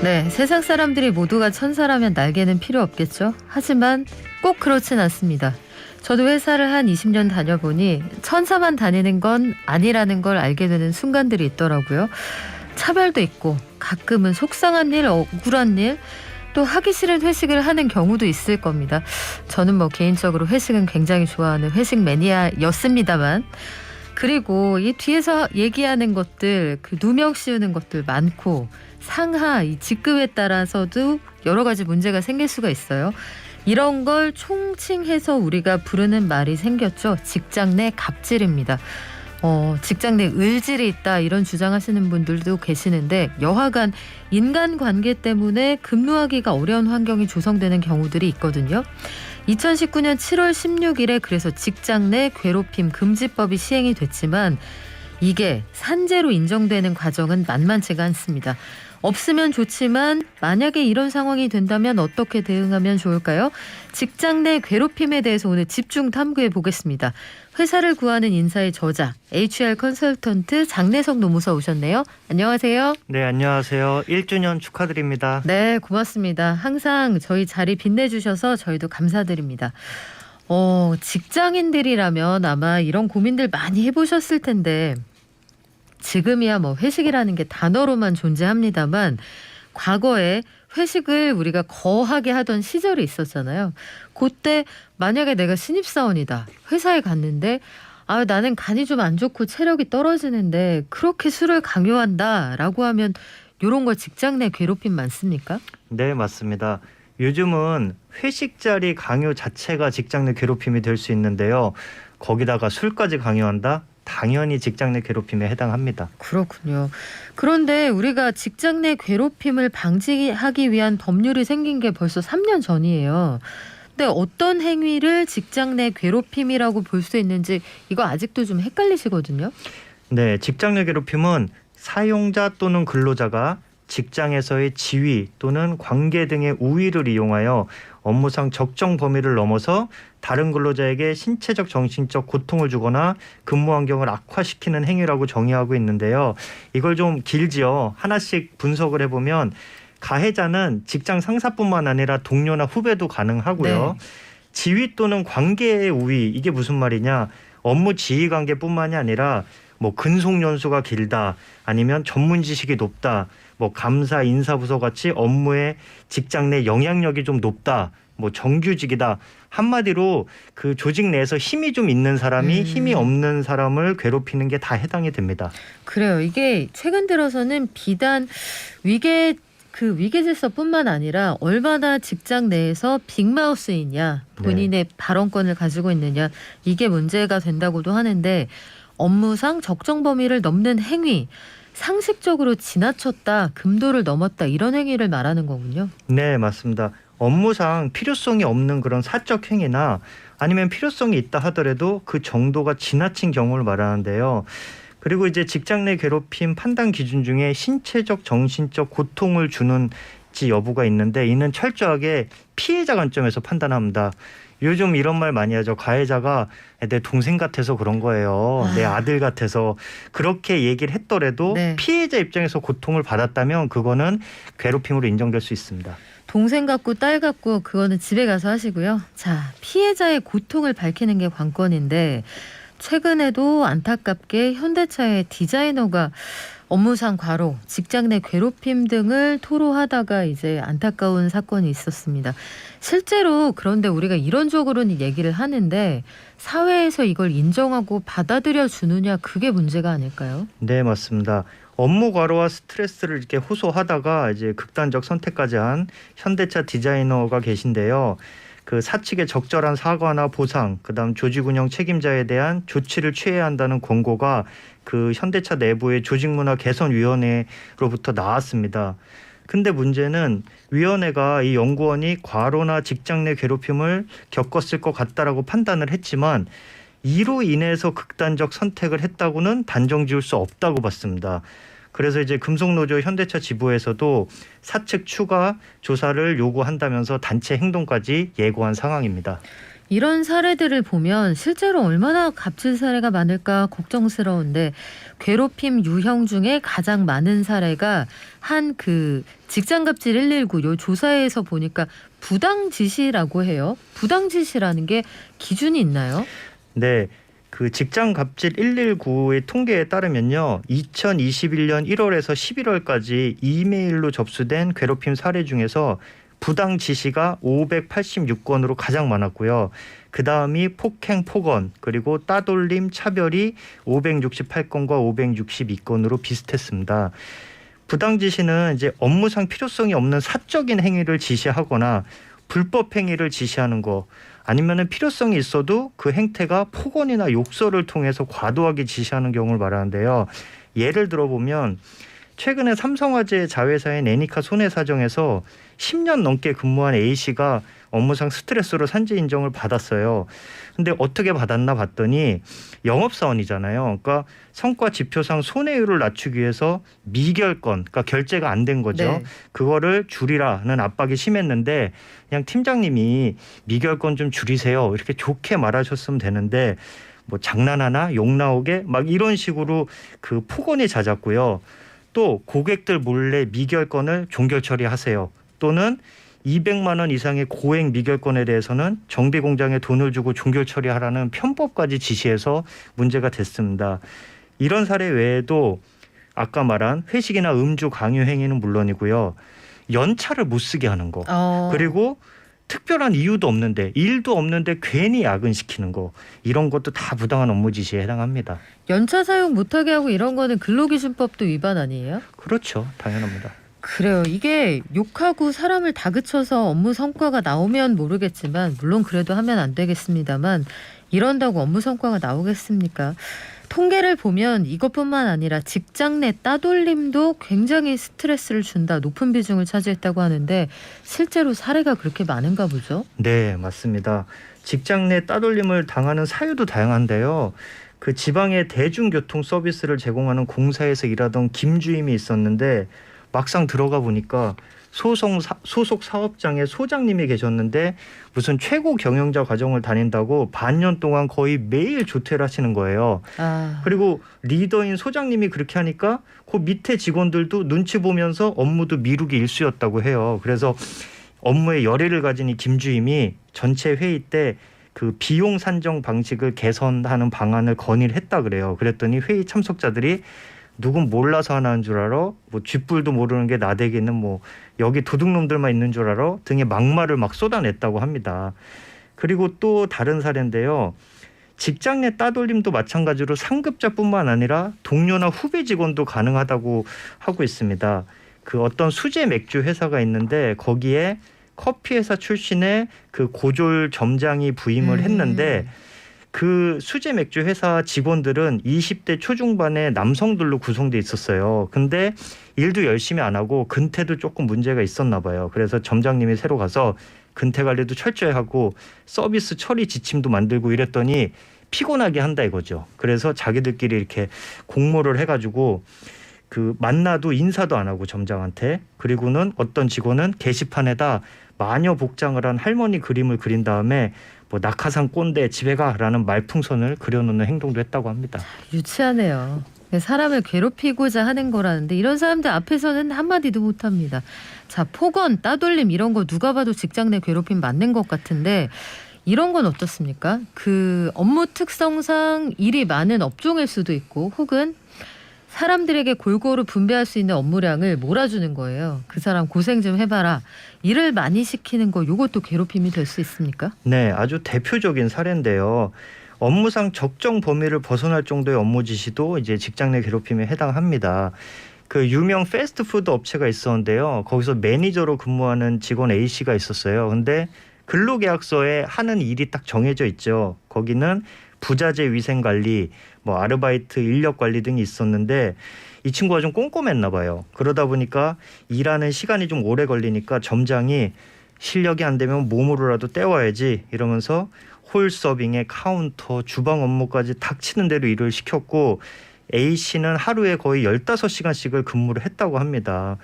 네, 세상 사람들이 모두가 천사라면 날개는 필요 없겠죠. 하지만 꼭 그렇진 않습니다. 저도 회사를 한 20년 다녀보니 천사만 다니는 건 아니라는 걸 알게 되는 순간들이 있더라고요. 차별도 있고 가끔은 속상한 일, 억울한 일, 또 하기 싫은 회식을 하는 경우도 있을 겁니다. 저는 뭐 개인적으로 회식은 굉장히 좋아하는 회식 매니아였습니다만, 그리고 이 뒤에서 얘기하는 것들, 그 누명 씌우는 것들 많고, 상하, 이 직급에 따라서도 여러 가지 문제가 생길 수가 있어요. 이런 걸 총칭해서 우리가 부르는 말이 생겼죠. 직장 내 갑질입니다. 직장 내 을질이 있다, 이런 주장하시는 분들도 계시는데, 여하간 인간관계 때문에 근무하기가 어려운 환경이 조성되는 경우들이 있거든요. 2019년 7월 16일에 그래서 직장 내 괴롭힘 금지법이 시행이 됐지만 이게 산재로 인정되는 과정은 만만치가 않습니다. 없으면 좋지만 만약에 이런 상황이 된다면 어떻게 대응하면 좋을까요? 직장 내 괴롭힘에 대해서 오늘 집중 탐구해 보겠습니다. 회사를 구하는 인사의 저자, HR 컨설턴트 장내석 노무사 오셨네요. 안녕하세요. 네, 안녕하세요. 1주년 축하드립니다. 네, 고맙습니다. 항상 저희 자리 빛내주셔서 저희도 감사드립니다. 직장인들이라면 아마 이런 고민들 많이 해보셨을 텐데, 지금이야 뭐 회식이라는 게 단어로만 존재합니다만 과거에 회식을 우리가 거하게 하던 시절이 있었잖아요. 그때 만약에 내가 신입사원이다, 회사에 갔는데 나는 간이 좀 안 좋고 체력이 떨어지는데 그렇게 술을 강요한다라고 하면 이런 거 직장 내 괴롭힘 많습니까? 네, 맞습니다. 요즘은 회식 자리 강요 자체가 직장 내 괴롭힘이 될 수 있는데요. 거기다가 술까지 강요한다? 당연히 직장 내 괴롭힘에 해당합니다. 그렇군요. 그런데 우리가 직장 내 괴롭힘을 방지하기 위한 법률이 생긴 게 벌써 3년 전이에요. 근데 어떤 행위를 직장 내 괴롭힘이라고 볼 수 있는지 이거 아직도 좀 헷갈리시거든요. 네, 직장 내 괴롭힘은 사용자 또는 근로자가 직장에서의 지위 또는 관계 등의 우위를 이용하여 업무상 적정 범위를 넘어서 다른 근로자에게 신체적 정신적 고통을 주거나 근무 환경을 악화시키는 행위라고 정의하고 있는데요. 이걸 좀 길지요. 하나씩 분석을 해보면 가해자는 직장 상사뿐만 아니라 동료나 후배도 가능하고요. 네. 지위 또는 관계의 우위, 이게 무슨 말이냐. 업무 지휘 관계뿐만이 아니라 뭐 근속 연수가 길다, 아니면 전문 지식이 높다, 뭐 감사 인사부서 같이 업무에 직장 내 영향력이 좀 높다, 뭐 정규직이다. 한마디로 그 조직 내에서 힘이 좀 있는 사람이 힘이 없는 사람을 괴롭히는 게 다 해당이 됩니다. 그래요. 이게 최근 들어서는 비단 위계질서뿐만 아니라 얼마나 직장 내에서 빅마우스이냐, 본인의 발언권을 가지고 있느냐, 이게 문제가 된다고도 하는데, 업무상 적정 범위를 넘는 행위, 상식적으로 지나쳤다, 금도를 넘었다, 이런 행위를 말하는 거군요. 네, 맞습니다. 업무상 필요성이 없는 그런 사적 행위나 아니면 필요성이 있다 하더라도 그 정도가 지나친 경우를 말하는데요. 그리고 이제 직장 내 괴롭힘 판단 기준 중에 신체적, 정신적 고통을 주는지 여부가 있는데, 이는 철저하게 피해자 관점에서 판단합니다. 요즘 이런 말 많이 하죠. 가해자가 내 동생 같아서 그런 거예요. 내 아들 같아서. 그렇게 얘기를 했더라도 네. 피해자 입장에서 고통을 받았다면 그거는 괴롭힘으로 인정될 수 있습니다. 동생 같고 딸 같고 그거는 집에 가서 하시고요. 자, 피해자의 고통을 밝히는 게 관건인데, 최근에도 안타깝게 현대차의 디자이너가 업무상 과로, 직장 내 괴롭힘 등을 토로하다가 이제 안타까운 사건이 있었습니다. 실제로 그런데 우리가 이론적으로는 얘기를 하는데 사회에서 이걸 인정하고 받아들여 주느냐, 그게 문제가 아닐까요? 네, 맞습니다. 업무 과로와 스트레스를 이렇게 호소하다가 이제 극단적 선택까지 한 현대차 디자이너가 계신데요. 그 사측의 적절한 사과나 보상, 그다음 조직 운영 책임자에 대한 조치를 취해야 한다는 권고가 그 현대차 내부의 조직문화 개선위원회로부터 나왔습니다. 근데 문제는 위원회가 이 연구원이 과로나 직장 내 괴롭힘을 겪었을 것 같다라고 판단을 했지만, 이로 인해서 극단적 선택을 했다고는 단정 지을 수 없다고 봤습니다. 그래서 이제 금속노조 현대차 지부에서도 사측 추가 조사를 요구한다면서 단체 행동까지 예고한 상황입니다. 이런 사례들을 보면 실제로 얼마나 갑질 사례가 많을까 걱정스러운데 괴롭힘 유형 중에 가장 많은 사례가 한 그 직장갑질 119 요 조사에서 보니까 부당지시라고 해요. 부당지시라는 게 기준이 있나요? 네. 그 직장 갑질 119의 통계에 따르면요. 2021년 1월에서 11월까지 이메일로 접수된 괴롭힘 사례 중에서 부당 지시가 586건으로 가장 많았고요. 그다음이 폭행, 폭언, 그리고 따돌림, 차별이 568건과 562건으로 비슷했습니다. 부당 지시는 이제 업무상 필요성이 없는 사적인 행위를 지시하거나 불법 행위를 지시하는 거, 아니면은 필요성이 있어도 그 행태가 폭언이나 욕설을 통해서 과도하게 지시하는 경우를 말하는데요. 예를 들어보면 최근에 삼성화재 자회사인 애니카 손해사정에서 10년 넘게 근무한 A씨가 업무상 스트레스로 산재 인정을 받았어요. 근데 어떻게 받았나 봤더니 영업사원이잖아요. 그러니까 성과 지표상 손해율을 낮추기 위해서 미결건, 그러니까 결제가 안 된 거죠. 네. 그거를 줄이라는 압박이 심했는데 그냥 팀장님이 미결건 좀 줄이세요, 이렇게 좋게 말하셨으면 되는데 뭐 장난하나, 욕 나오게 막 이런 식으로 그 폭언이 잦았고요. 또 고객들 몰래 미결건을 종결 처리하세요. 또는 200만 원 이상의 고액 미결건에 대해서는 정비 공장에 돈을 주고 종결 처리하라는 편법까지 지시해서 문제가 됐습니다. 이런 사례 외에도 아까 말한 회식이나 음주 강요 행위는 물론이고요. 연차를 못 쓰게 하는 거. 그리고 특별한 이유도 없는데, 일도 없는데 괜히 야근시키는 거, 이런 것도 다 부당한 업무 지시에 해당합니다. 연차 사용 못하게 하고 이런 거는 근로기준법도 위반 아니에요? 그렇죠. 당연합니다. 그래요. 이게 욕하고 사람을 다그쳐서 업무 성과가 나오면 모르겠지만 물론 그래도 하면 안 되겠습니다만 이런다고 업무 성과가 나오겠습니까? 통계를 보면 이것뿐만 아니라 직장 내 따돌림도 굉장히 스트레스를 준다, 높은 비중을 차지했다고 하는데 실제로 사례가 그렇게 많은가 보죠? 네, 맞습니다. 직장 내 따돌림을 당하는 사유도 다양한데요. 그 지방의 대중교통 서비스를 제공하는 공사에서 일하던 김 주임이 있었는데 막상 들어가 보니까 소속 사업장에 소장님이 계셨는데 무슨 최고 경영자 과정을 다닌다고 반년 동안 거의 매일 조퇴를 하시는 거예요. 그리고 리더인 소장님이 그렇게 하니까 그 밑에 직원들도 눈치 보면서 업무도 미루기 일쑤였다고 해요. 그래서 업무에 열의를 가진 이 김 주임이 전체 회의 때 그 비용 산정 방식을 개선하는 방안을 건의를 했다 그래요. 그랬더니 회의 참석자들이 누군 몰라서 하는 줄 알아? 뭐 쥐뿔도 모르는 게 나대기는 뭐 여기 도둑놈들만 있는 줄 알아? 등의 막말을 막 쏟아냈다고 합니다. 그리고 또 다른 사례인데요. 직장 내 따돌림도 마찬가지로 상급자뿐만 아니라 동료나 후배 직원도 가능하다고 하고 있습니다. 그 어떤 수제 맥주 회사가 있는데 거기에 커피 회사 출신의 그 고졸 점장이 부임을 했는데 그 수제 맥주 회사 직원들은 20대 초중반의 남성들로 구성돼 있었어요. 근데 일도 열심히 안 하고 근태도 조금 문제가 있었나 봐요. 그래서 점장님이 새로 가서 근태 관리도 철저히 하고 서비스 처리 지침도 만들고 이랬더니 피곤하게 한다 이거죠. 그래서 자기들끼리 이렇게 공모를 해가지고 그 만나도 인사도 안 하고 점장한테, 그리고는 어떤 직원은 게시판에다 마녀 복장을 한 할머니 그림을 그린 다음에 뭐 낙하산 꼰대 집에 가라는 말풍선을 그려놓는 행동도 했다고 합니다. 유치하네요. 사람을 괴롭히고자 하는 거라는데 이런 사람들 앞에서는 한마디도 못합니다. 자, 폭언, 따돌림 이런 거 누가 봐도 직장 내 괴롭힘 맞는 것 같은데 이런 건 어떻습니까? 그 업무 특성상 일이 많은 업종일 수도 있고 혹은 사람들에게 골고루 분배할 수 있는 업무량을 몰아주는 거예요. 그 사람 고생 좀 해봐라. 일을 많이 시키는 거 이것도 괴롭힘이 될 수 있습니까? 네, 아주 대표적인 사례인데요. 업무상 적정 범위를 벗어날 정도의 업무 지시도 이제 직장 내 괴롭힘에 해당합니다. 그 유명 패스트푸드 업체가 있었는데요. 거기서 매니저로 근무하는 직원 A씨가 있었어요. 근데 근로계약서에 하는 일이 딱 정해져 있죠. 거기는 부자재 위생관리, 뭐 아르바이트 인력관리 등이 있었는데 이 친구가 좀 꼼꼼했나 봐요. 그러다 보니까 일하는 시간이 좀 오래 걸리니까 점장이 실력이 안 되면 몸으로라도 때워야지 이러면서 홀 서빙에 카운터, 주방 업무까지 닥치는 대로 일을 시켰고 A씨는 하루에 거의 15시간씩을 근무를 했다고 합니다.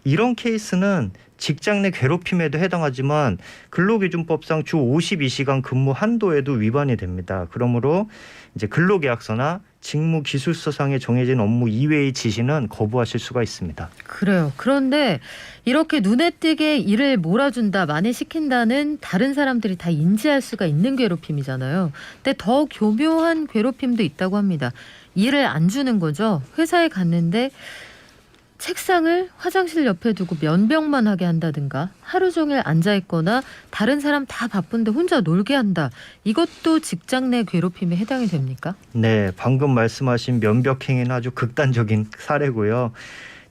이런 케이스는 직장 내 괴롭힘에도 해당하지만 근로기준법상 주 52시간 근무 한도에도 위반이 됩니다. 그러므로 이제 근로계약서나 직무기술서상에 정해진 업무 이외의 지시는 거부하실 수가 있습니다. 그래요. 그런데 이렇게 눈에 띄게 일을 몰아준다, 만회시킨다는 다른 사람들이 다 인지할 수가 있는 괴롭힘이잖아요. 근데 더 교묘한 괴롭힘도 있다고 합니다. 일을 안 주는 거죠. 회사에 갔는데 책상을 화장실 옆에 두고 면병만 하게 한다든가, 하루 종일 앉아있거나 다른 사람 다 바쁜데 혼자 놀게 한다. 이것도 직장 내 괴롭힘에 해당이 됩니까? 네, 방금 말씀하신 면벽행위는 아주 극단적인 사례고요.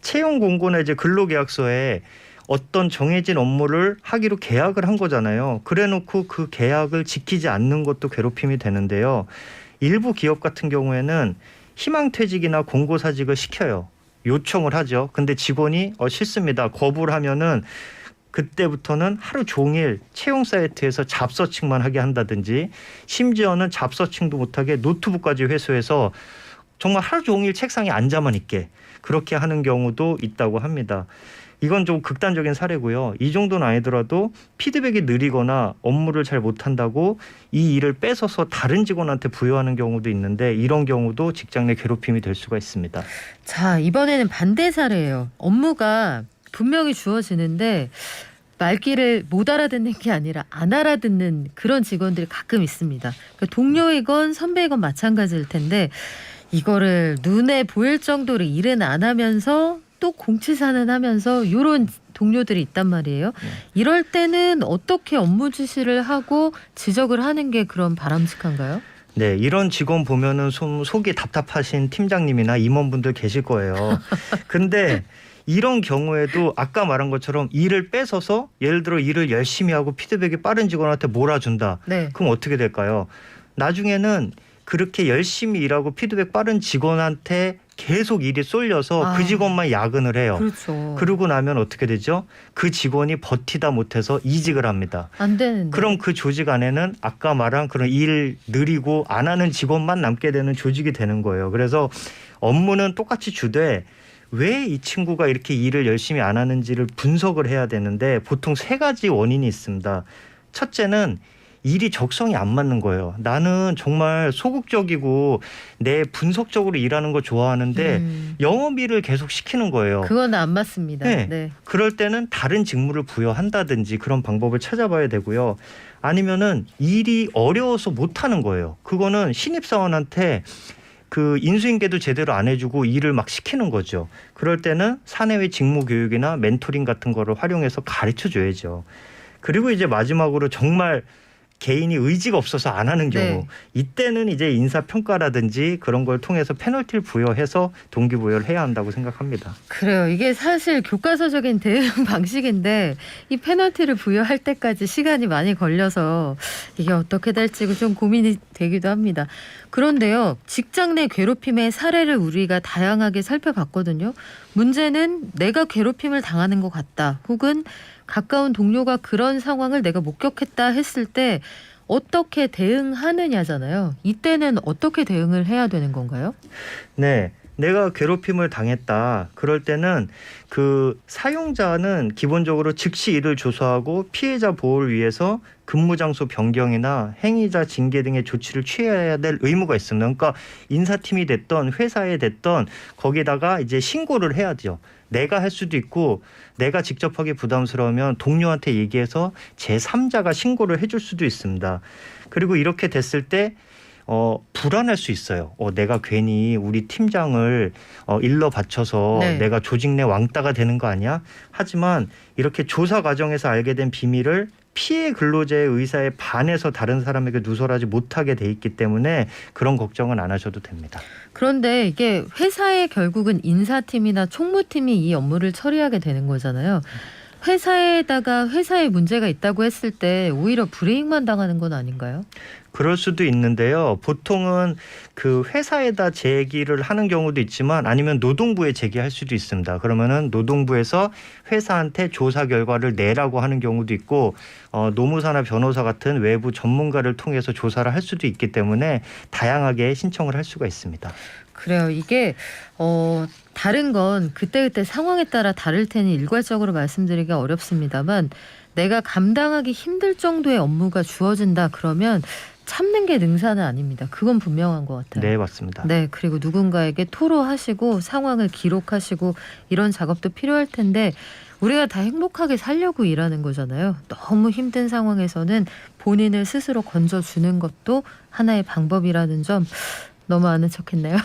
채용 공고나 이제 근로계약서에 어떤 정해진 업무를 하기로 계약을 한 거잖아요. 그래놓고 그 계약을 지키지 않는 것도 괴롭힘이 되는데요. 일부 기업 같은 경우에는 희망퇴직이나 공고사직을 시켜요. 요청을 하죠. 근데 직원이 싫습니다. 거부를 하면은 그때부터는 하루 종일 채용 사이트에서 잡서칭만 하게 한다든지, 심지어는 잡서칭도 못하게 노트북까지 회수해서 정말 하루 종일 책상에 앉아만 있게 그렇게 하는 경우도 있다고 합니다. 이건 좀 극단적인 사례고요. 이 정도는 아니더라도 피드백이 느리거나 업무를 잘 못한다고 이 일을 뺏어서 다른 직원한테 부여하는 경우도 있는데, 이런 경우도 직장 내 괴롭힘이 될 수가 있습니다. 자, 이번에는 반대 사례예요. 업무가 분명히 주어지는데 말귀를 못 알아듣는 게 아니라 안 알아듣는 그런 직원들이 가끔 있습니다. 그러니까 동료이건 선배이건 마찬가지일 텐데, 이거를 눈에 보일 정도로 일은 안 하면서 또 공치사는 하면서 이런 동료들이 있단 말이에요. 이럴 때는 어떻게 업무 지시를 하고 지적을 하는 게 그럼 바람직한가요? 네, 이런 직원 보면은 속이 답답하신 팀장님이나 임원분들 계실 거예요. 근데 이런 경우에도 아까 말한 것처럼 일을 뺏어서, 예를 들어 일을 열심히 하고 피드백이 빠른 직원한테 몰아준다. 네. 그럼 어떻게 될까요? 나중에는 그렇게 열심히 일하고 피드백 빠른 직원한테 계속 일이 쏠려서 그 직원만 야근을 해요. 그렇죠. 그러고 나면 어떻게 되죠? 그 직원이 버티다 못해서 이직을 합니다. 안 되는데. 그럼 그 조직 안에는 아까 말한 그런 일 느리고 안 하는 직원만 남게 되는 조직이 되는 거예요. 그래서 업무는 똑같이 주되 왜 이 친구가 이렇게 일을 열심히 안 하는지를 분석을 해야 되는데, 보통 세 가지 원인이 있습니다. 첫째는 일이 적성이 안 맞는 거예요. 나는 정말 소극적이고 내 분석적으로 일하는 거 좋아하는데 영업일을 계속 시키는 거예요. 그건 안 맞습니다. 네. 네. 그럴 때는 다른 직무를 부여한다든지 그런 방법을 찾아봐야 되고요. 아니면은 일이 어려워서 못 하는 거예요. 그거는 신입사원한테 그 인수인계도 제대로 안 해주고 일을 막 시키는 거죠. 그럴 때는 사내외 직무 교육이나 멘토링 같은 거를 활용해서 가르쳐 줘야죠. 그리고 이제 마지막으로 정말 개인이 의지가 없어서 안 하는 경우, 네. 이때는 이제 인사평가라든지 그런 걸 통해서 페널티를 부여해서 동기부여를 해야 한다고 생각합니다. 그래요. 이게 사실 교과서적인 대응 방식인데 이 페널티를 부여할 때까지 시간이 많이 걸려서 이게 어떻게 될지 좀 고민이 되기도 합니다. 그런데요, 직장 내 괴롭힘의 사례를 우리가 다양하게 살펴봤거든요. 문제는 내가 괴롭힘을 당하는 것 같다, 혹은 가까운 동료가 그런 상황을 내가 목격했다 했을 때 어떻게 대응하느냐잖아요. 이때는 어떻게 대응을 해야 되는 건가요? 네. 내가 괴롭힘을 당했다. 그럴 때는 그 사용자는 기본적으로 즉시 이를 조사하고 피해자 보호를 위해서 근무 장소 변경이나 행위자 징계 등의 조치를 취해야 될 의무가 있습니다. 그러니까 인사팀이 됐던 회사에 됐던 거기다가 이제 신고를 해야죠. 내가 할 수도 있고, 내가 직접 하기 부담스러우면 동료한테 얘기해서 제3자가 신고를 해줄 수도 있습니다. 그리고 이렇게 됐을 때 불안할 수 있어요. 내가 괜히 우리 팀장을 일러 바쳐서 네. 내가 조직 내 왕따가 되는 거 아니야? 하지만 이렇게 조사 과정에서 알게 된 비밀을 피해 근로자의 의사에 반해서 다른 사람에게 누설하지 못하게 돼 있기 때문에 그런 걱정은 안 하셔도 됩니다. 그런데 이게 회사의 결국은 인사팀이나 총무팀이 이 업무를 처리하게 되는 거잖아요. 회사에다가 회사에 문제가 있다고 했을 때 오히려 불이익만 당하는 건 아닌가요? 그럴 수도 있는데요. 보통은 그 회사에다 제기를 하는 경우도 있지만, 아니면 노동부에 제기할 수도 있습니다. 그러면은 노동부에서 회사한테 조사 결과를 내라고 하는 경우도 있고, 노무사나 변호사 같은 외부 전문가를 통해서 조사를 할 수도 있기 때문에 다양하게 신청을 할 수가 있습니다. 그래요. 이게 다른 건 그때그때 상황에 따라 다를 테니 일괄적으로 말씀드리기가 어렵습니다만 내가 감당하기 힘들 정도의 업무가 주어진다 그러면 참는 게 능사는 아닙니다. 그건 분명한 것 같아요. 네, 맞습니다. 네, 그리고 누군가에게 토로하시고 상황을 기록하시고 이런 작업도 필요할 텐데 우리가 다 행복하게 살려고 일하는 거잖아요. 너무 힘든 상황에서는 본인을 스스로 건져주는 것도 하나의 방법이라는 점 너무 아는 척했네요.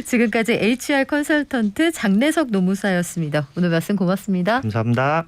지금까지 HR 컨설턴트 장래석 노무사였습니다. 오늘 말씀 고맙습니다. 감사합니다.